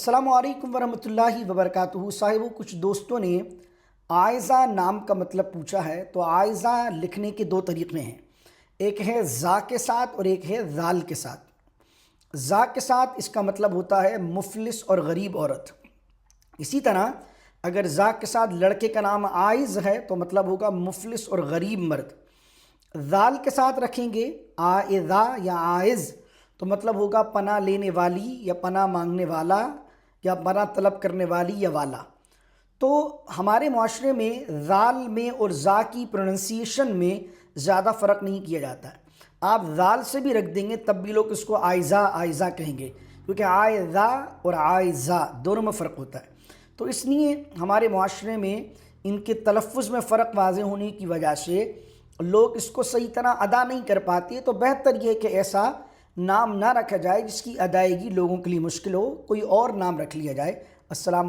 السلام علیکم ورحمۃ اللہ وبرکاتہ صاحبوں، کچھ دوستوں نے عائزہ نام کا مطلب پوچھا ہے۔ تو عائزہ لکھنے کے دو طریقے ہیں، ایک ہے زا کے ساتھ اور ایک ہے ذال کے ساتھ۔ زا کے ساتھ اس کا مطلب ہوتا ہے مفلس اور غریب عورت۔ اسی طرح اگر زا کے ساتھ لڑکے کا نام عائز ہے تو مطلب ہوگا مفلس اور غریب مرد۔ ذال کے ساتھ رکھیں گے عائزہ یا عائز تو مطلب ہوگا پناہ لینے والی یا پناہ مانگنے والا یا پناہ طلب کرنے والی یا والا۔ تو ہمارے معاشرے میں ذال میں اور زا کی پروننسیشن میں زیادہ فرق نہیں کیا جاتا ہے۔ آپ ذال سے بھی رکھ دیں گے تب بھی لوگ اس کو عائزہ عائزہ کہیں گے، کیونکہ عائزہ اور عائزہ دونوں میں فرق ہوتا ہے۔ تو اس لیے ہمارے معاشرے میں ان کے تلفظ میں فرق واضح ہونے کی وجہ سے لوگ اس کو صحیح طرح ادا نہیں کر پاتے۔ تو بہتر یہ کہ ایسا نام نہ رکھا جائے جس کی ادائیگی لوگوں کے لیے مشکل ہو، کوئی اور نام رکھ لیا جائے۔ السلام